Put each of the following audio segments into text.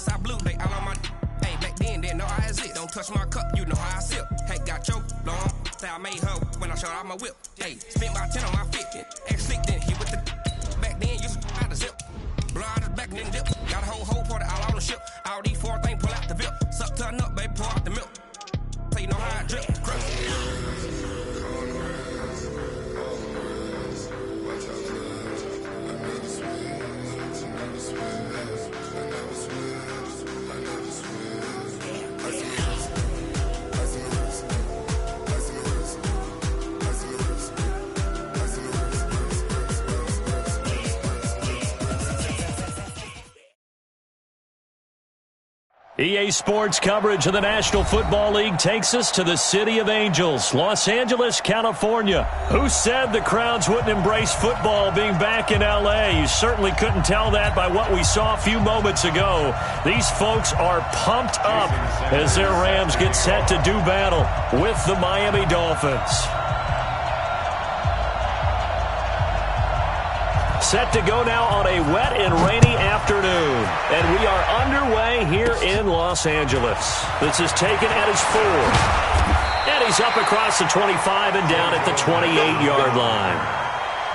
Southside blue, they all on my. Hey, back then, didn't know I exist. Don't touch my cup, you know how I sip. Hey, got choked, long. Say I made her when I showed out my whip. Hey, spent about 10 on my fit. X6 then he with the. Back then, used to out the zip. Blood is back and then dip. Got a whole party all on the ship. All these four things pull out the VIP. Suck turn up, baby, pour out the milk. So you know how I drip. Crush. EA Sports coverage of the National Football League takes us to the City of Angels, Los Angeles, California. Who said the crowds wouldn't embrace football being back in L.A.? You certainly couldn't tell that by what we saw a few moments ago. These folks are pumped up as their Rams get set to do battle with the Miami Dolphins. Set to go now on a wet and rainy afternoon. And we are underway here in Los Angeles. This is taken at his 4. And he's up across the 25 and down at the 28-yard line.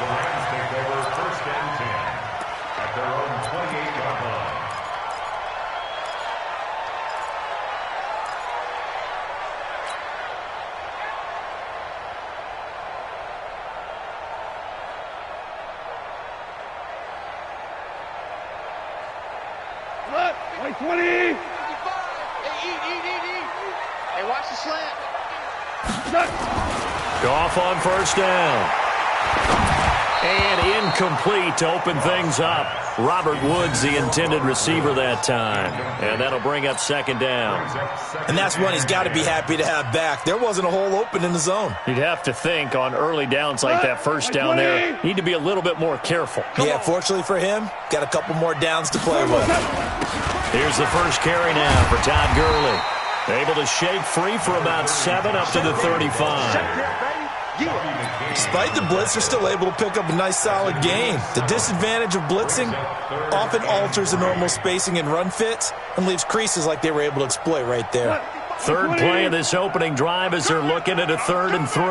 The Rams take over 1st and 10 at their own 28-yard line. Look, 20. Hey, eat. Hey, watch the slant. Goff on 1st down. And incomplete to open things up. Robert Woods, the intended receiver that time. And that'll bring up 2nd down. And that's one he's got to be happy to have back. There wasn't a hole open in the zone. You'd have to think on early downs like that 1st down there, need to be a little bit more careful. Yeah, fortunately for him, got a couple more downs to play with. Here's the first carry now for Todd Gurley. Able to shake free for about 7 up to the 35. Despite the blitz, they're still able to pick up a nice solid gain. The disadvantage of blitzing often alters the normal spacing and run fits and leaves creases like they were able to exploit right there. 3rd play of this opening drive as they're looking at a 3rd and 3.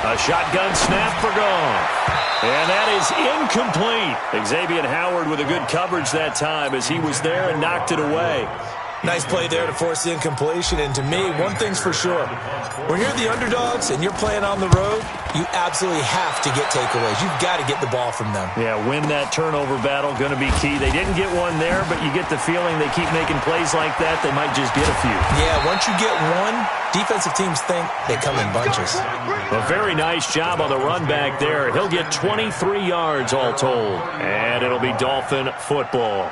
A shotgun snap for Goff. And that is incomplete. Xavier Howard with a good coverage that time as he was there and knocked it away. Nice play there to force the incompletion. And to me, one thing's for sure. When you're the underdogs and you're playing on the road, you absolutely have to get takeaways. You've got to get the ball from them. Yeah, win that turnover battle, going to be key. They didn't get one there, but you get the feeling they keep making plays like that, they might just get a few. Yeah, once you get one, defensive teams think they come in bunches. A very nice job on the run back there. He'll get 23 yards all told. And it'll be Dolphin football.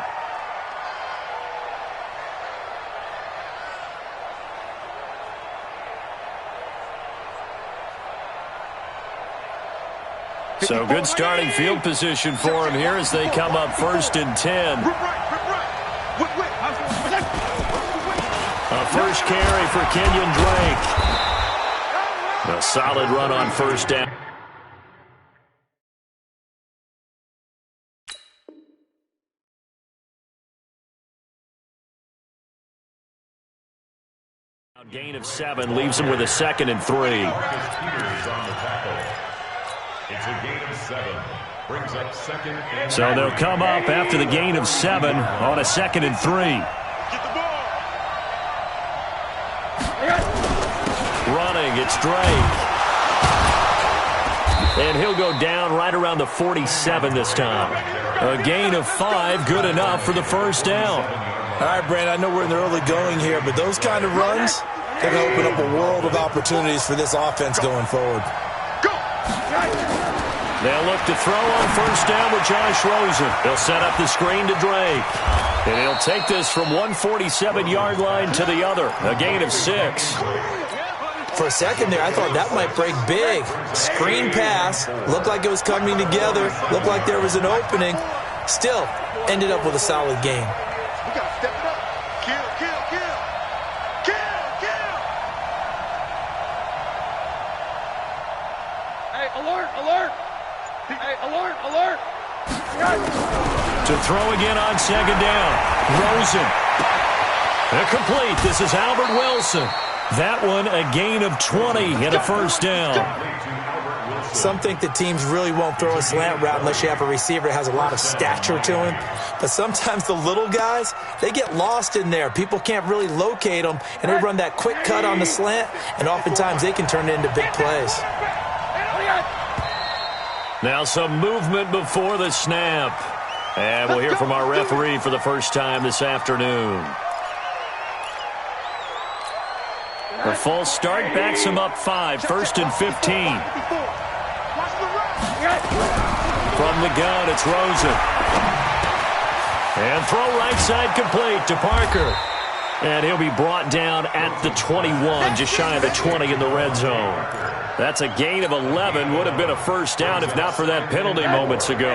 So good starting field position for him here as they come up 1st and 10. A first carry for Kenyon Drake. A solid run on 1st down. Gain of 7 leaves him with a 2nd and 3. It's a gain of 7. Brings up 2nd and 3. So they'll come up after the gain of 7 on a 2nd and 3. Get the ball. Running, it's Drake. And he'll go down right around the 47 this time. A gain of 5, good enough for the 1st down. All right, Brandon, I know we're in the early going here, but those kind of runs, they're going to open up a world of opportunities for this offense going forward. They'll look to throw on 1st down with Josh Rosen. They'll set up the screen to Drake. And he'll take this from 147-yard line to the other. A gain of 6. For a second there, I thought that might break big. Screen pass. Looked like it was coming together. Looked like there was an opening. Still, ended up with a solid gain. We got to step it up. Kill. Hey, alert. Hey, alert. To throw again on second down. Rosen. Complete. This is Albert Wilson. That one a gain of 20 and a first down. Some think that teams really won't throw a slant route unless you have a receiver that has a lot of stature to him. But sometimes the little guys, they get lost in there. People can't really locate them, and they run that quick cut on the slant, and oftentimes they can turn it into big plays. Now some movement before the snap. And we'll hear from our referee for the first time this afternoon. The false start backs him up 5, 1st and 15. From the gun, it's Rosen. And throw right side complete to Parker. And he'll be brought down at the 21, just shy of the 20 in the red zone. That's a gain of 11. Would have been a first down if not for that penalty moments ago.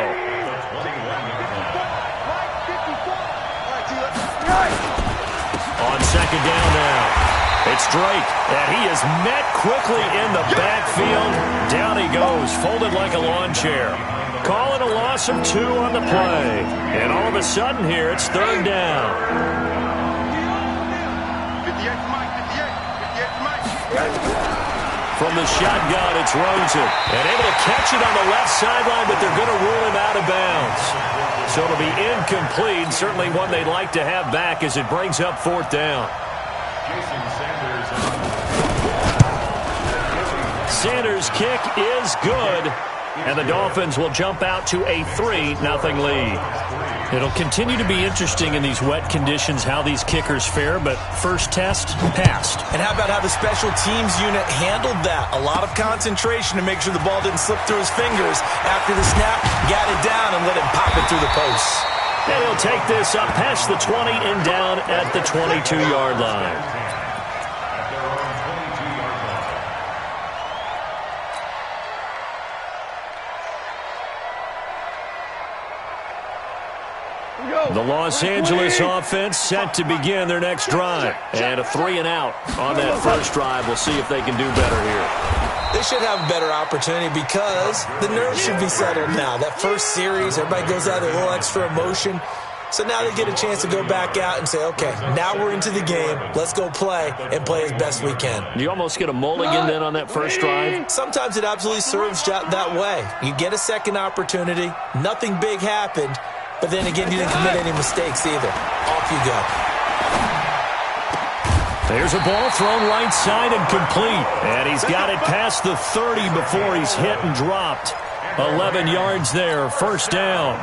On second down now. It's Drake, and he is met quickly in the backfield. Down he goes, folded like a lawn chair. Calling a loss of 2 on the play. And all of a sudden here, it's third down. 58 to Mike, 58 to Mike. From the shotgun, it's Rosen. And able to catch it on the left sideline, but they're going to rule him out of bounds. So it'll be incomplete, certainly one they'd like to have back as it brings up fourth down. Sanders' kick is good, and the Dolphins will jump out to a 3-0 lead. It'll continue to be interesting in these wet conditions how these kickers fare, but first test, passed. And how about how the special teams unit handled that? A lot of concentration to make sure the ball didn't slip through his fingers. After the snap, got it down and let him pop it through the posts. And he'll take this up past the 20 and down at the 22-yard line. The Los Angeles offense set to begin their next drive. And a 3-and-out on that first drive. We'll see if they can do better here. They should have a better opportunity because the nerves should be settled now. That first series, everybody goes out with a little extra emotion. So now they get a chance to go back out and say, okay, now we're into the game. Let's go play and play as best we can. You almost get a mulligan then on that first drive? Sometimes it absolutely serves that way. You get a second opportunity. Nothing big happened. But then again, you didn't commit any mistakes either. Off you go. There's a ball thrown right side and complete. And he's got it past the 30 before he's hit and dropped. 11 yards there, first down.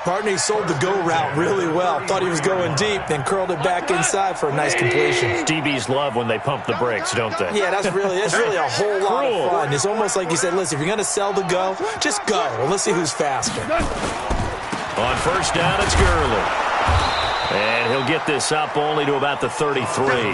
Partney sold the go route really well. Thought he was going deep, then curled it back inside for a nice completion. DBs love when they pump the brakes, don't they? Yeah, that's really a whole lot of fun. It's almost like you said, listen, if you're going to sell the go, just go. Well, let's see who's faster. On first down, it's Gurley. And he'll get this up only to about the 33.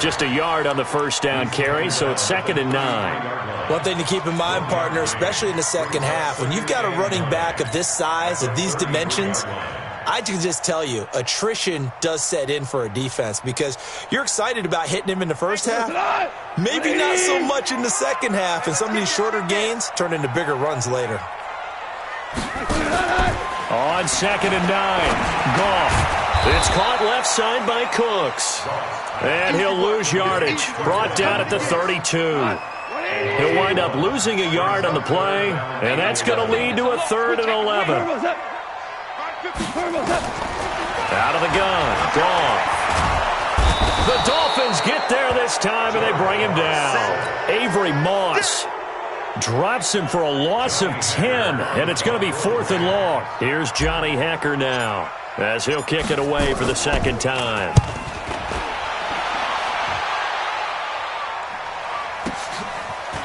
Just a yard on the first down carry, so it's 2nd and 9. One thing to keep in mind, partner, especially in the second half, when you've got a running back of this size, of these dimensions, I can just tell you, attrition does set in for a defense because you're excited about hitting him in the first half. Maybe not so much in the second half, and some of these shorter gains turn into bigger runs later. On 2nd and 9, Goff. It's caught left side by Cooks. And he'll lose yardage. Brought down at the 32. He'll wind up losing a yard on the play, and that's going to lead to a 3rd and 11. Out of the gun, Goff. The Dolphins get there this time, and they bring him down. Avery Moss drops him for a loss of 10, and it's going to be 4th and long. Here's Johnny Hacker now as he'll kick it away for the second time.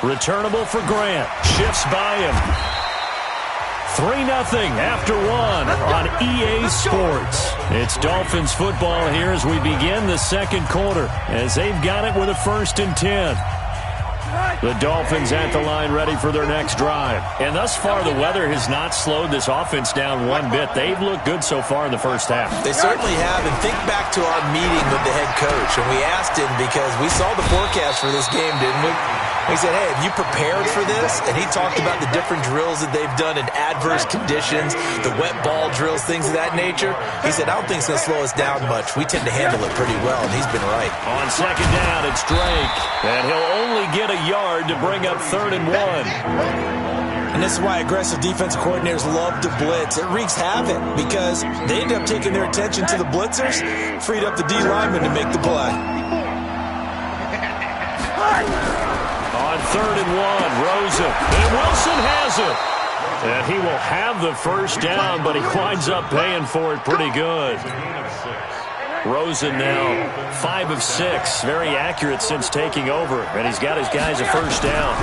Returnable for Grant. Shifts by him. 3-0 after 1 on EA Sports. It's Dolphins football here as we begin the second quarter as they've got it with a 1st and 10. The Dolphins at the line ready for their next drive. And thus far, the weather has not slowed this offense down one bit. They've looked good so far in the first half. They certainly have. And think back to our meeting with the head coach. And we asked him because we saw the forecast for this game, didn't we? He said, hey, have you prepared for this? And he talked about the different drills that they've done in adverse conditions, the wet ball drills, things of that nature. He said, I don't think it's going to slow us down much. We tend to handle it pretty well, and he's been right. On second down, it's Drake. And he'll only get a yard to bring up 3rd and 1. And this is why aggressive defensive coordinators love to blitz. It wreaks havoc because they end up taking their attention to the blitzers, freed up the D lineman to make the play. On 3rd and 1, Rosen. And Wilson has it. And he will have the first down, but he winds up paying for it pretty good. Rosen now 5 of 6. Very accurate since taking over. And he's got his guys a first down.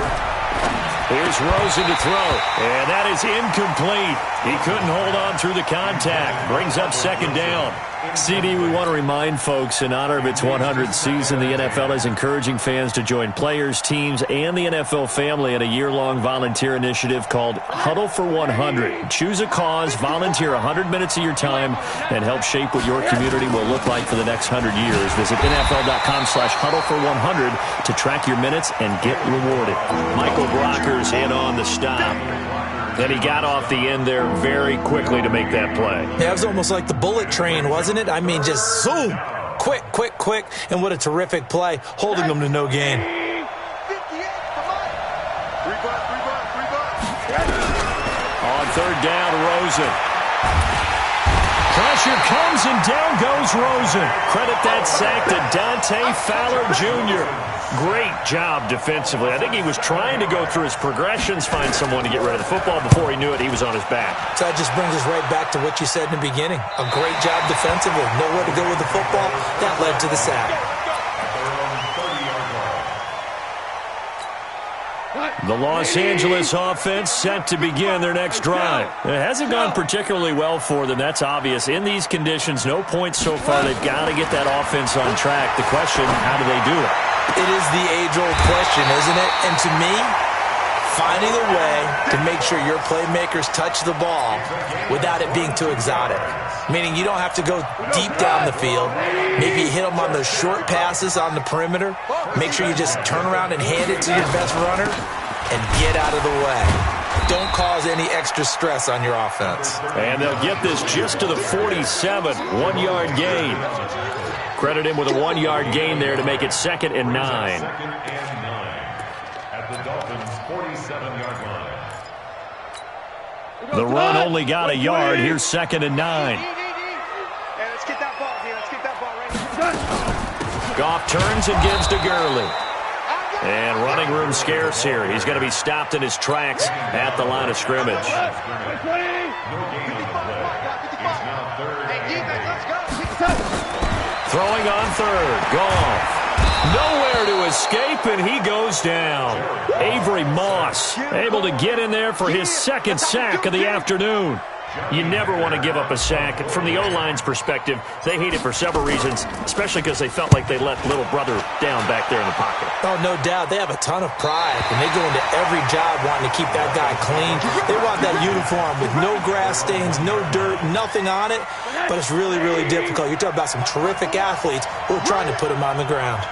Here's Rosen to throw, and that is incomplete. He couldn't hold on through the contact. Brings up 2nd down. CD, we want to remind folks, in honor of its 100th season, the NFL is encouraging fans to join players, teams, and the NFL family in a year-long volunteer initiative called Huddle for 100. Choose a cause, volunteer 100 minutes of your time, and help shape what your community will look like for the next 100 years. Visit NFL.com/huddle for 100 to track your minutes and get rewarded. Michael Brockers in on the stop. Then he got off the end there very quickly to make that play. Yeah, it was almost like the bullet train, wasn't it? I mean, just zoom. Quick, quick, quick. And what a terrific play, holding them to no gain. On 3rd down, Rosen. Pressure comes, and down goes Rosen. Credit that sack to Dante Fowler Jr. Great job defensively. I think he was trying to go through his progressions, find someone to get rid of the football. Before he knew it, he was on his back. So that just brings us right back to what you said in the beginning. A great job defensively. Nowhere to go with the football. That led to the sack. The Los Angeles offense set to begin their next drive. It hasn't gone particularly well for them. That's obvious. In these conditions, no points so far. They've got to get that offense on track. The question, how do they do it? It is the age-old question, isn't it? And to me, finding a way to make sure your playmakers touch the ball without it being too exotic. Meaning you don't have to go deep down the field. Maybe you hit them on those short passes on the perimeter. Make sure you just turn around and hand it to your best runner and get out of the way. Don't cause any extra stress on your offense. And they'll get this just to the 47, 1-yard gain. Credit him with a 1-yard gain there to make it 2nd and 9. At the Dolphins' 47-yard line. The run only got a yard. Here's 2nd and 9. Hey, let's get that ball here. Let's get that ball right. Goff turns and gives to Gurley. And running room scarce here. He's going to be stopped in his tracks at the line of scrimmage. No gain on the play. It's now 3rd. Hey, defense, let's go. Throwing on 3rd. Goff. Nowhere to escape, and he goes down. Avery Moss able to get in there for his 2nd sack of the afternoon. You never want to give up a sack. From the O-line's perspective, they hate it for several reasons, especially because they felt like they let little brother down back there in the pocket. Oh, no doubt. They have a ton of pride, and they go into every job wanting to keep that guy clean. They want that uniform with no grass stains, no dirt, nothing on it, but it's really, really difficult. You're talking about some terrific athletes who are trying to put him on the ground.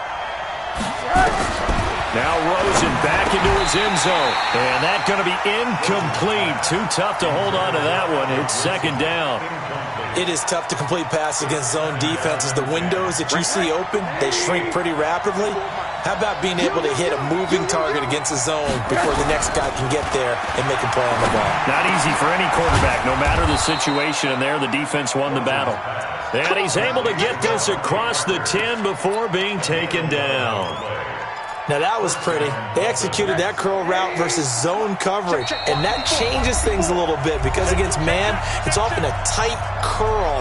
Now Rosen back into his end zone. And that's going to be incomplete. Too tough to hold on to that one. It's 2nd down. It is tough to complete passes against zone defenses. The windows that you see open, they shrink pretty rapidly. How about being able to hit a moving target against a zone before the next guy can get there and make a play on the ball? Not easy for any quarterback, no matter the situation. And there, the defense won the battle. And he's able to get this across the 10 before being taken down. Now that was pretty. They executed that curl route versus zone coverage, and that changes things a little bit because against man, it's often a tight curl,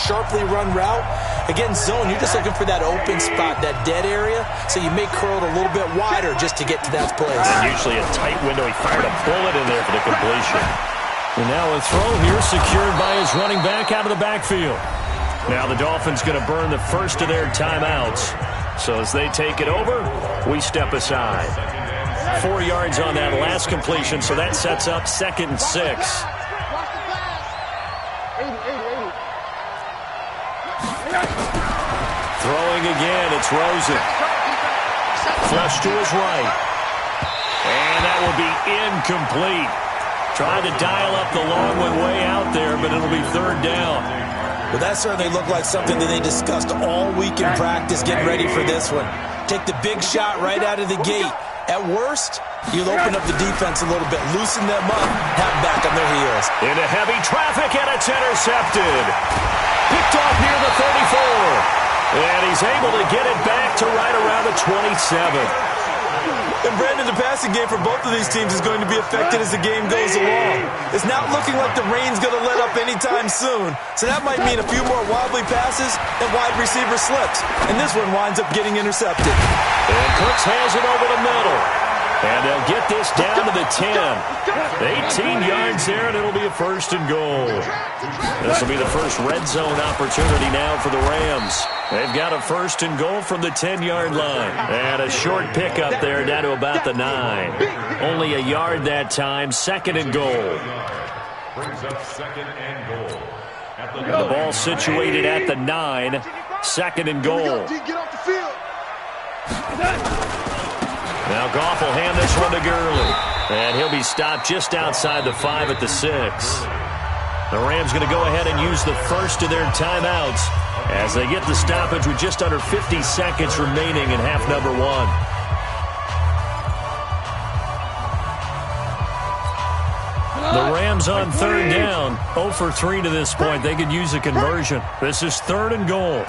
sharply run route. Against zone, you're just looking for that open spot, that dead area, so you may curl it a little bit wider just to get to that place. And usually a tight window. He fired a bullet in there for the completion. And now a throw here secured by his running back out of the backfield. Now the Dolphins going to burn the first of their timeouts. So as they take it over, we step aside. 4 yards on that last completion, so that sets up 2nd and 6. Throwing again, it's Rosen. Flush to his right. be incomplete. Trying to dial up the long one way out there, but it'll be third down. Well, that certainly looked like something that they discussed all week in practice, getting ready for this one. Take the big shot right out of the gate. At worst, you'll open up the defense a little bit, loosen them up, have them back on their heels. Into heavy traffic, and it's intercepted. Picked off near the 34. And he's able to get it back to right around the 27. And Brandon, the passing game for both of these teams is going to be affected as the game goes along. It's not looking like the rain's going to let up anytime soon. So that might mean a few more wobbly passes and wide receiver slips. And this one winds up getting intercepted. And Cooks has it over the middle. And they'll get this down to the 10. 18 yards there, and it'll be a first and goal. This will be the first red zone opportunity now for the Rams. They've got a first and goal from the 10-yard line. And a short pickup there down to about the 9. Only a yard that time, second and goal. Brings up second and goal. And the ball situated at the 9, second and goal. Get off the field. Now Goff will hand this one to Gurley. And he'll be stopped just outside the 5 at the 6. The Rams going to go ahead and use the first of their timeouts as they get the stoppage with just under 50 seconds remaining in half number 1. The Rams on third down, 0 for 3 to this point. They could use a conversion. This is third and goal.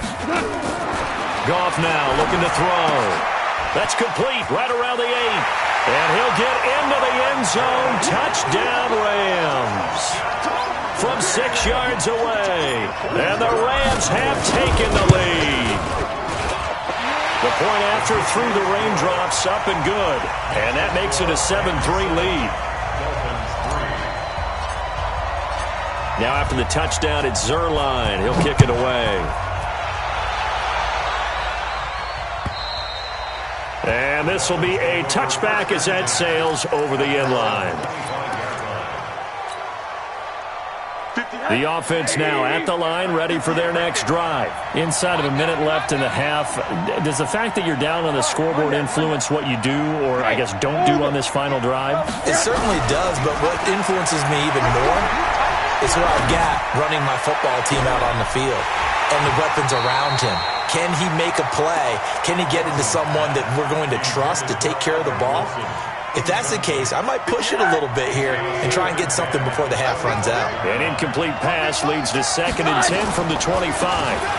Goff now looking to throw. That's complete right around the 8. And he'll get into the end zone. Touchdown, Rams. From 6 yards away. And the Rams have taken the lead. The point after through the raindrops, up and good. And that makes it a 7-3 lead. Now after the touchdown, it's Zerline. He'll kick it away. And this will be a touchback as that sails over the end line. The offense now at the line, ready for their next drive. Inside of a minute left in the half, does the fact that you're down on the scoreboard influence what you do or, I guess, don't do on this final drive? It certainly does, but what influences me even more is who I've got running my football team out on the field and the weapons around him. Can he make a play? Can he get into someone that we're going to trust to take care of the ball? If that's the case, I might push it a little bit here and try and get something before the half runs out. An incomplete pass leads to 2nd and 10 from the 25.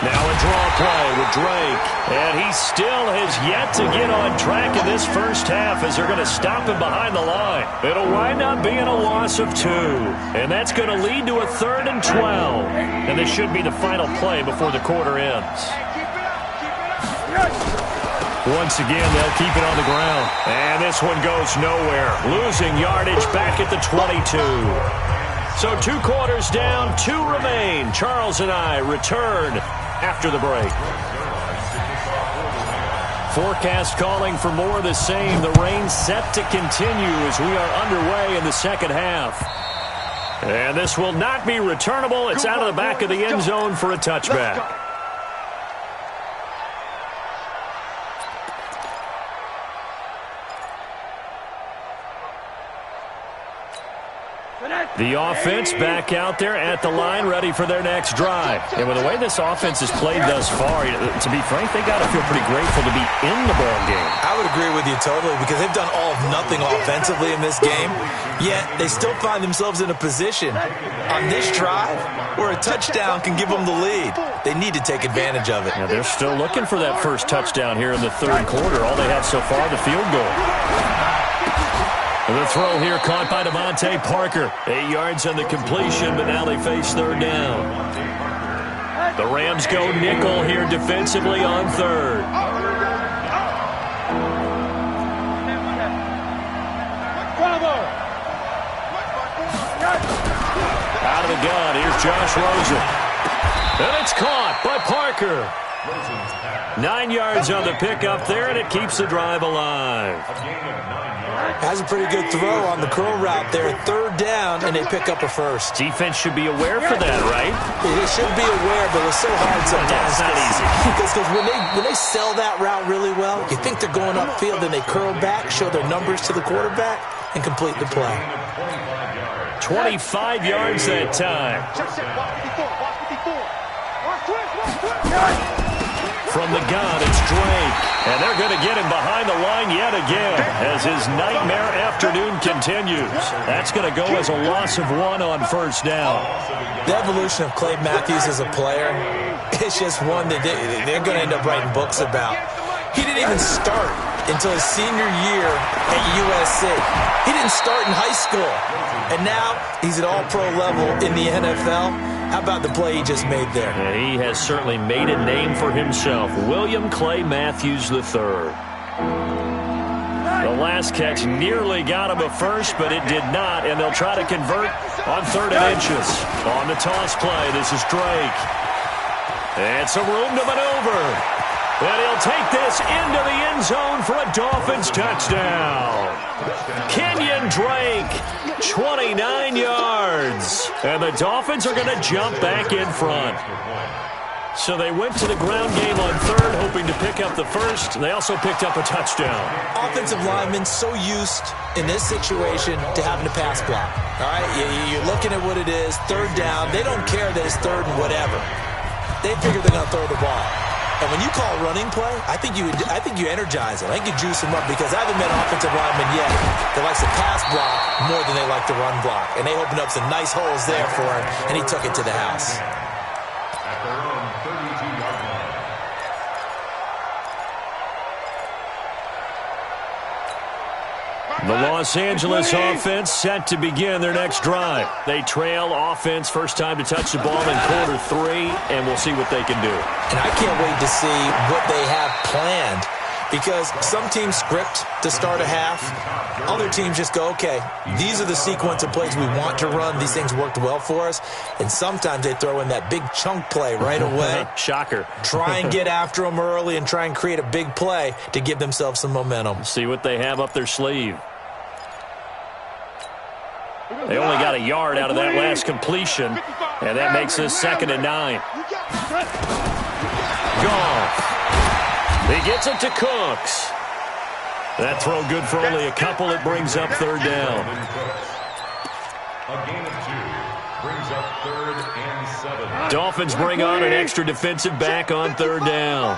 Now a draw play with Drake. And he still has yet to get on track in this first half as they're going to stop him behind the line. It'll wind up being a loss of 2. And that's going to lead to a 3rd and 12. And this should be the final play before the quarter ends. Once again, they'll keep it on the ground. And this one goes nowhere. Losing yardage back at the 22. So 2 quarters down, 2 remain. Charles and I return after the break. Forecast calling for more of the same. The rain set to continue as we are underway in the second half. And this will not be returnable. It's out of the back of the end zone for a touchback. The offense back out there at the line, ready for their next drive. And with the way this offense has played thus far, to be frank, they got to feel pretty grateful to be in the ball game. I would agree with you totally because they've done all of nothing offensively in this game, yet they still find themselves in a position on this drive where a touchdown can give them the lead. They need to take advantage of it. Now they're still looking for that first touchdown here in the third quarter. All they have so far, the field goal. The throw here caught by Devontae Parker. 8 yards on the completion, but now they face third down. The Rams go nickel here defensively on third. Out of the gun, here's Josh Rosen. And it's caught by Parker. 9 yards on the pickup there, and it keeps the drive alive. Has a pretty good throw on the curl route there. Third down, and they pick up a first. Defense should be aware for that, right? They should be aware, but it's so hard sometimes. That's not easy. Because when they sell that route really well, you think they're going upfield, and they curl back, show their numbers to the quarterback. and complete the play. 25 yards that time. From the gun, it's Drake. And they're going to get him behind the line yet again as his nightmare afternoon continues. That's going to go as a loss of 1 on first down. The evolution of Clay Matthews as a player, it's just one that they're going to end up writing books about. He didn't even start until his senior year at USC. He didn't start in high school. And now he's at all-pro level in the NFL. How about the play he just made there? And he has certainly made a name for himself. William Clay Matthews III. The last catch nearly got him a first, but it did not, and they'll try to convert on 3rd and inches. On the toss play, this is Drake. And some room to maneuver. And he'll take this into the end zone for a Dolphins touchdown. Kenyon Drake, 29 yards. And the Dolphins are going to jump back in front. So they went to the ground game on 3rd, hoping to pick up the first. They also picked up a touchdown. Offensive linemen so used in this situation to having to pass block. All right, you're looking at what it is, 3rd down. They don't care that it's 3rd and whatever. They figure they're going to throw the ball. And when you call running play, I think you energize them. I think you juice them up because I haven't met an offensive lineman yet that likes to pass block more than they like to run block. And they opened up some nice holes there for him, and he took it to the house. At their own 32-yard line. The Los Angeles offense set to begin their next drive. They trail offense first time to touch the ball in quarter 3, and we'll see what they can do. And I can't wait to see what they have planned because some teams script to start a half. Other teams just go, okay, these are the sequence of plays we want to run. These things worked well for us. And sometimes they throw in that big chunk play right away. Shocker. Try and get after them early and try and create a big play to give themselves some momentum. See what they have up their sleeve. They only got a yard out of that last completion, and that makes this 2nd and 9. Goff. He gets it to Cooks. That throw good for only a couple. It brings up 3rd down. A gain of 2 brings up 3rd and 7. Dolphins bring on an extra defensive back on 3rd down.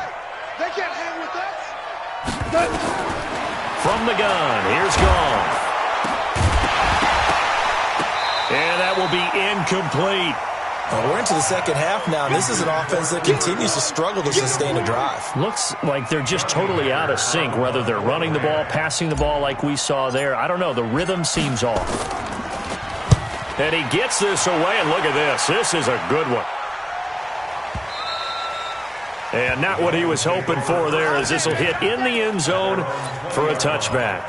They can't hang with us. From the gun, here's Goff. And that will be incomplete. Well, we're into the second half now, and this is an offense that continues to struggle to sustain a drive. Looks like they're just totally out of sync, whether they're running the ball, passing the ball like we saw there. I don't know. The rhythm seems off. And he gets this away, and look at this. This is a good one. And not what he was hoping for there, as this will hit in the end zone for a touchback.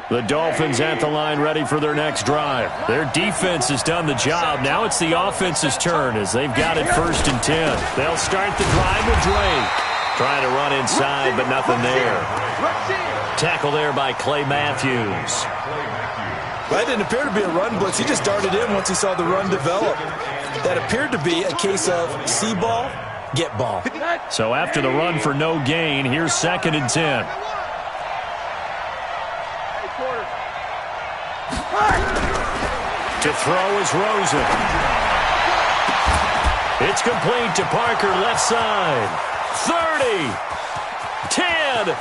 The Dolphins at the line ready for their next drive. Their defense has done the job. Now it's the offense's turn as they've got it 1st and 10. They'll start the drive with Drake. Trying to run inside, but nothing there. Tackle there by Clay Matthews. That didn't appear to be a run blitz. He just darted in once he saw the run develop. That appeared to be a case of see ball, get ball. So after the run for no gain, here's 2nd and 10. To throw is Rosen. It's complete to Parker, left side. 30, 10,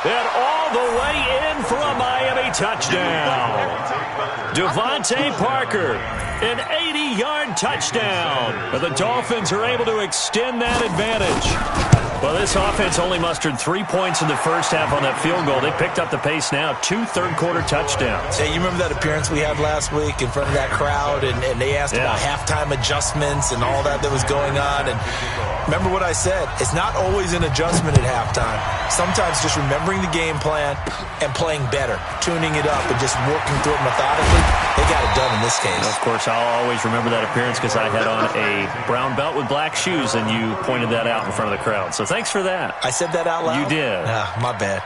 and all the way in for a Miami touchdown. Devontae Parker, an 80-yard touchdown. But the Dolphins are able to extend that advantage. Well, this offense only mustered 3 points in the first half on that field goal. They picked up the pace now, 2 third-quarter touchdowns. Hey, you remember that appearance we had last week in front of that crowd, and they asked about halftime adjustments and all that was going on. And remember what I said, it's not always an adjustment at halftime. Sometimes just remembering the game plan and playing better, tuning it up and just working through it methodically. They got it done in this case. Of course, I'll always remember that appearance because I had on a brown belt with black shoes, and you pointed that out in front of the crowd. So thanks for that. I said that out loud? You did. My bad.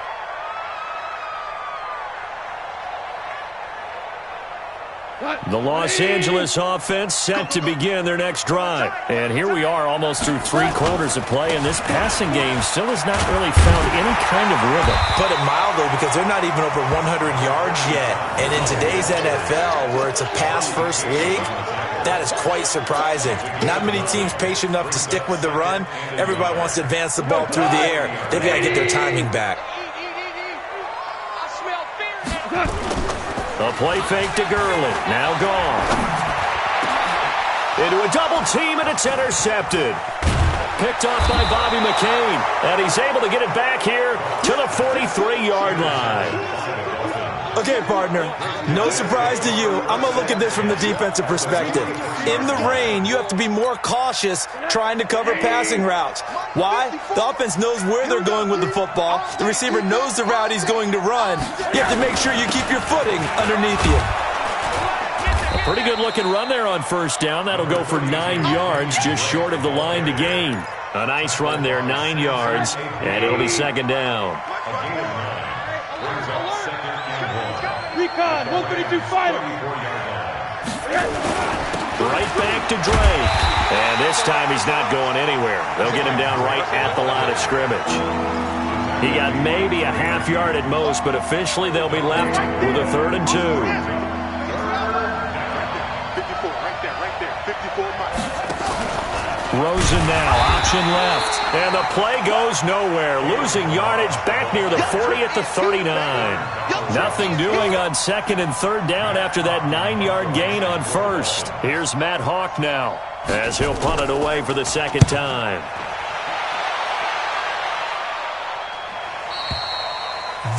The Los Angeles offense set to begin their next drive. And here we are almost through 3 quarters of play, and this passing game still has not really found any kind of rhythm. Put it mildly, because they're not even over 100 yards yet. And in today's NFL, where it's a pass-first league, that is quite surprising. Not many teams patient enough to stick with the run. Everybody wants to advance the ball through the air. They've got to get their timing back. A play fake to Gurley. Now gone. Into a double team, and it's intercepted. Picked off by Bobby McCain. And he's able to get it back here to the 43-yard line. Okay, partner, no surprise to you. I'm going to look at this from the defensive perspective. In the rain, you have to be more cautious trying to cover passing routes. Why? The offense knows where they're going with the football. The receiver knows the route he's going to run. You have to make sure you keep your footing underneath you. A pretty good-looking run there on first down. That'll go for 9 yards, just short of the line to gain. A nice run there, 9 yards, and it'll be second down. Recon, 132 fighter. Right back to Drake. And this time he's not going anywhere. They'll get him down right at the line of scrimmage. He got maybe a half yard at most, but officially they'll be left with a 3rd and 2. 54, right there, 54 miles. Rosen now, option left. And the play goes nowhere. Losing yardage back near the 40 at the 39. Nothing doing on 2nd and 3rd down after that 9-yard gain on first. Here's Matt Hawk now, as he'll punt it away for the 2nd time.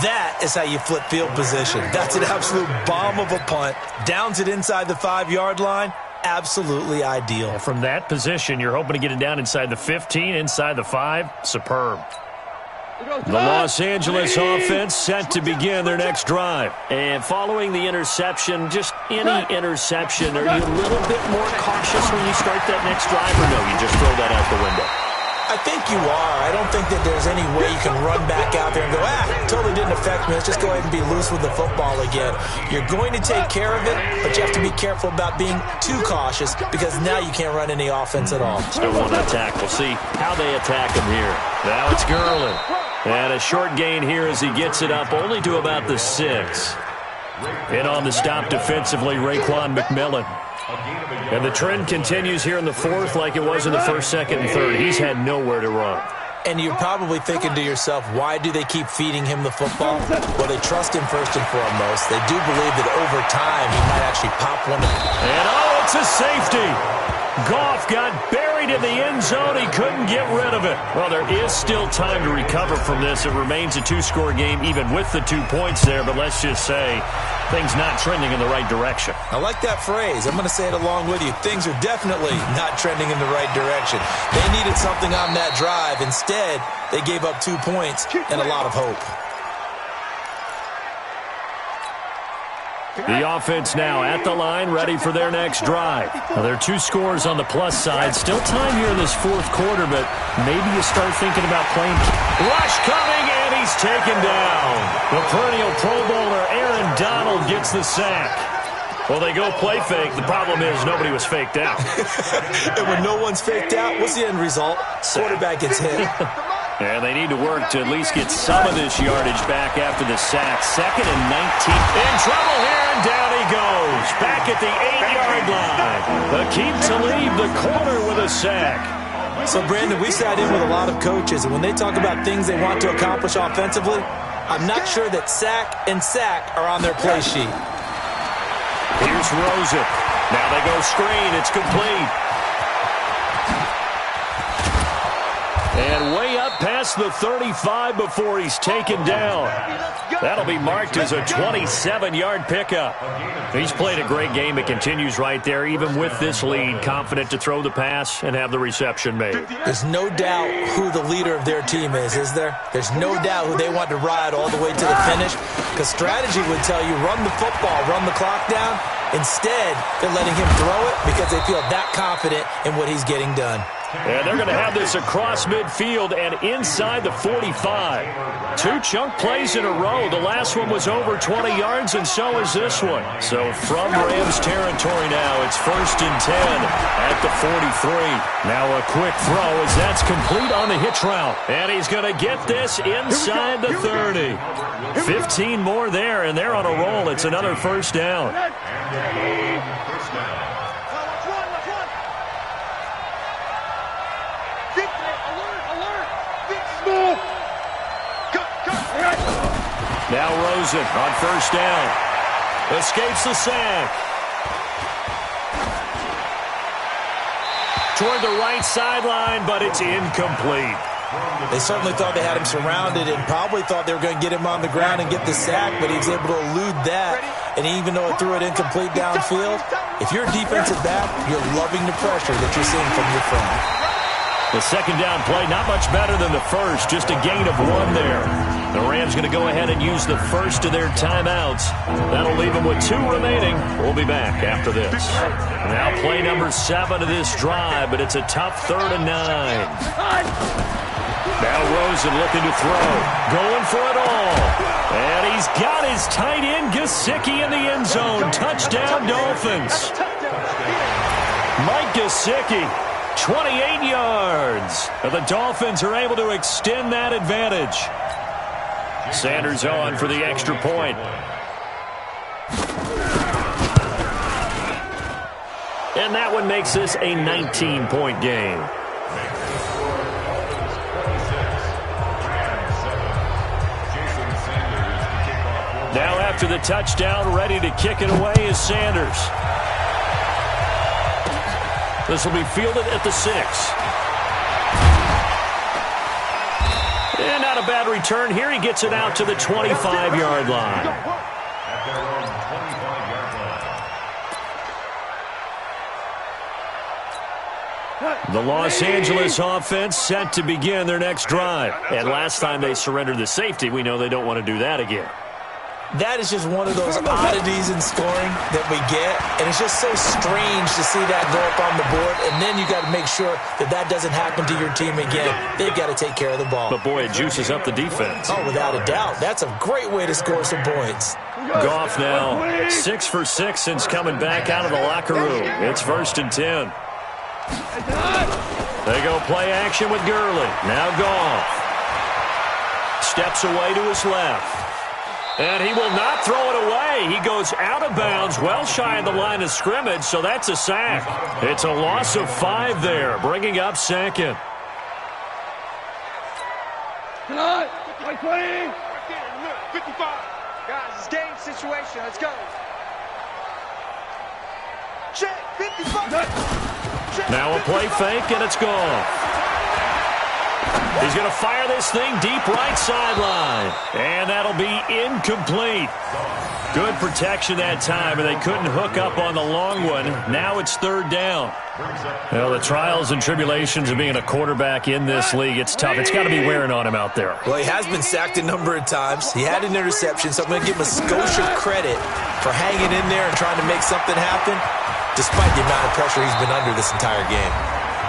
That is how you flip field position. That's an absolute bomb of a punt. Downs it inside the 5-yard line. Absolutely ideal. From that position, you're hoping to get it down inside the 15, inside the 5. Superb. The Los Angeles offense set to begin their next drive. And following the interception, just any interception, are you a little bit more cautious when you start that next drive, or no, you just throw that out the window? I think you are. I don't think that there's any way you can run back out there and go, totally didn't affect me. Let's just go ahead and be loose with the football again. You're going to take care of it, but you have to be careful about being too cautious, because now you can't run any offense at all. Still want to attack. We'll see how they attack him here. Now it's Gurley. And a short gain here as he gets it up only to about the 6. In on the stop defensively, Raekwon McMillan. And the trend continues here in the 4th like it was in the 1st, 2nd, and 3rd. He's had nowhere to run. And you're probably thinking to yourself, why do they keep feeding him the football? Well, they trust him first and foremost. They do believe that over time he might actually pop one. And it's a safety. Goff got buried in the end zone. He couldn't get rid of it. Well, there is still time to recover from this. It remains a 2-score game even with the 2 points there, but let's just say things not trending in the right direction. I like that phrase. I'm going to say it along with you. Things are definitely not trending in the right direction. They needed something on that drive. Instead, they gave up 2 points and a lot of hope. The offense now at the line, ready for their next drive. Now, there are 2 scores on the plus side. Still time here in this 4th quarter, but maybe you start thinking about playing. Rush coming, and he's taken down. The perennial Pro Bowler Aaron Donald gets the sack. Well, they go play fake. The problem is nobody was faked out. And when no one's faked out, what's the end result? Quarterback gets hit. And they need to work to at least get some of this yardage back after the sack. 2nd and 19. In trouble here, and down he goes. Back at the 8-yard line. Akeem Talib, the corner, with a sack. So, Brandon, we sat in with a lot of coaches, and when they talk about things they want to accomplish offensively, I'm not sure that sack and sack are on their play sheet. Here's Rosen. Now they go screen. It's complete. And way up past the 35 before he's taken down. That'll be marked as a 27-yard pickup. He's played a great game. It continues right there, even with this lead, confident to throw the pass and have the reception made. There's no doubt who the leader of their team is there? There's no doubt who they want to ride all the way to the finish, because strategy would tell you run the football, run the clock down. Instead, they're letting him throw it because they feel that confident in what he's getting done. And they're going to have this across midfield and inside the 45. 2 chunk plays in a row. The last one was over 20 yards, and so is this one. So from Rams territory now, it's 1st and 10 at the 43. Now a quick throw as that's complete on the hitch route. And he's going to get this inside the 30. 15 more there, and they're on a roll. It's another 1st down. Now Rosen on 1st down. Escapes the sack. Toward the right sideline, but it's incomplete. They certainly thought they had him surrounded and probably thought they were going to get him on the ground and get the sack, but he was able to elude that. And even though it threw it incomplete downfield, if you're a defensive back, you're loving the pressure that you're seeing from your friend. The 2nd down play, not much better than the 1st, just a gain of 1 there. The Rams going to go ahead and use the 1st of their timeouts. That'll leave them with 2 remaining. We'll be back after this. Now play number 7 of this drive, but it's a tough 3rd and 9. Now Rosen looking to throw. Going for it all. And he's got his tight end, Gesicki, in the end zone. Touchdown, Dolphins. Mike Gesicki. 28 yards. The Dolphins are able to extend that advantage. Sanders on for the extra point. And that one makes this a 19-point game. Now after the touchdown, ready to kick it away is Sanders. This will be fielded at the 6. And not a bad return here. He gets it out to the 25-yard line. At their own 25-yard line. The Los Angeles offense set to begin their next drive. And last time they surrendered the safety, we know they don't want to do that again. That is just one of those oddities in scoring that we get, and it's just so strange to see that go up on the board, and then you got to make sure that that doesn't happen to your team again. They've got to take care of the ball. But, boy, it juices up the defense. Oh, without a doubt. That's a great way to score some points. Goff now 6 for 6 since coming back out of the locker room. It's 1st and 10. They go play action with Gurley. Now Goff steps away to his left. And he will not throw it away. He goes out of bounds, well shy of the line of scrimmage, so that's a sack. It's a loss of 5 there, bringing up 2nd. Tonight, 55. Guys, it's game situation. Let's go. Check, 55. Now a play fake, and it's gone. He's going to fire this thing deep right sideline. And that'll be incomplete. Good protection that time, and they couldn't hook up on the long one. Now it's 3rd down. Well, the trials and tribulations of being a quarterback in this league, it's tough. It's got to be wearing on him out there. Well, he has been sacked a number of times. He had an interception, so I'm going to give him a Scotia credit for hanging in there and trying to make something happen, despite the amount of pressure he's been under this entire game.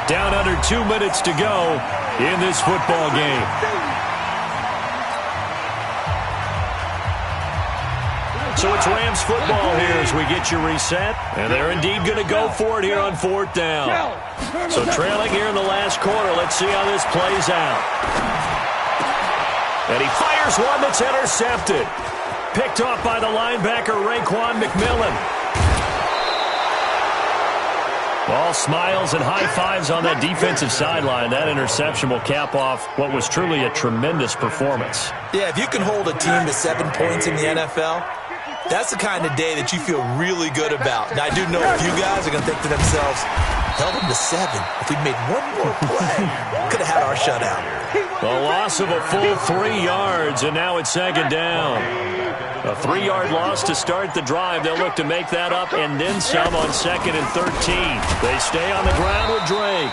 Down under 2 minutes to go in this football game. So it's Rams football here as we get you reset. And they're indeed going to go for it here on 4th down. So trailing here in the last quarter. Let's see how this plays out. And he fires one that's intercepted. Picked off by the linebacker, Raekwon McMillan. All smiles and high fives on that defensive sideline. That interception will cap off what was truly a tremendous performance. Yeah, if you can hold a team to 7 points in the NFL, that's the kind of day that you feel really good about. Now, I do know a few guys are going to think to themselves, held them to 7. If we made one more play, could have had our shutout. The loss of a full 3 yards, and now it's 2nd down. A 3-yard loss to start the drive. They'll look to make that up and then some on 2nd and 13. They stay on the ground with Drake.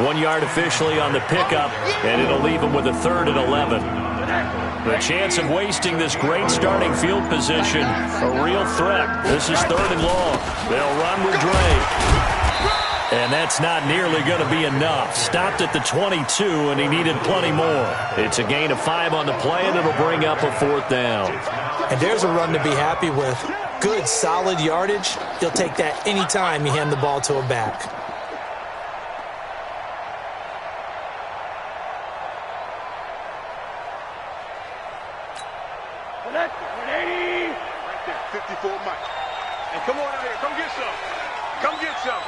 1 yard officially on the pickup, and it'll leave them with a 3rd and 11. The chance of wasting this great starting field position, a real threat. This is 3rd and long. They'll run with Drake. And that's not nearly going to be enough. Stopped at the 22, and he needed plenty more. It's a gain of 5 on the play, and it'll bring up a 4th down. And there's a run to be happy with. Good, solid yardage. He'll take that anytime you hand the ball to a back. Right there, 54 Mike. And come on out here, come get some. Come get some.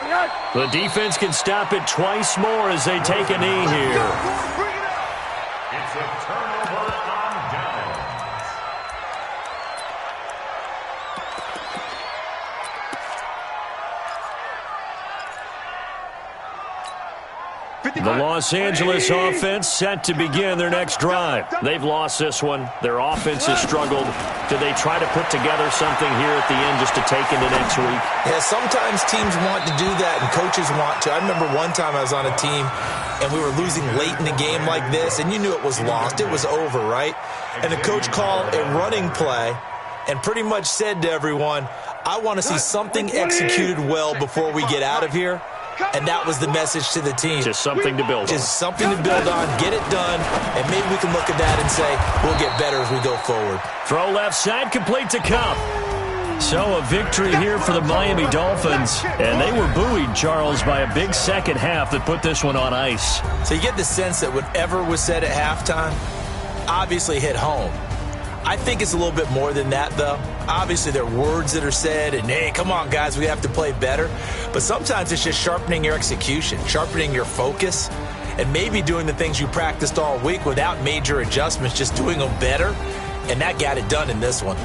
The defense can stop it twice more as they take a knee here. Bring it out. It's a turnover on downs. The Los Angeles offense set to begin their next drive. They've lost this one. Their offense has struggled. Do they try to put together something here at the end just to take into next week? Yeah, sometimes teams want to do that and coaches want to. I remember one time I was on a team and we were losing late in the game like this, and you knew it was lost. It was over, right? And the coach called a running play and pretty much said to everyone, I want to see something executed well before we get out of here. And that was the message to the team. Just something to build on. Just something to build on, get it done, and maybe we can look at that and say, we'll get better as we go forward. Throw left side, complete to Cup. So a victory here for the Miami Dolphins. And they were buoyed, Charles, by a big second half that put this one on ice. So you get the sense that whatever was said at halftime obviously hit home. I think it's a little bit more than that, though. Obviously, there are words that are said, and, hey, come on, guys, we have to play better. But sometimes it's just sharpening your execution, sharpening your focus, and maybe doing the things you practiced all week without major adjustments, just doing them better. And that got it done in this one.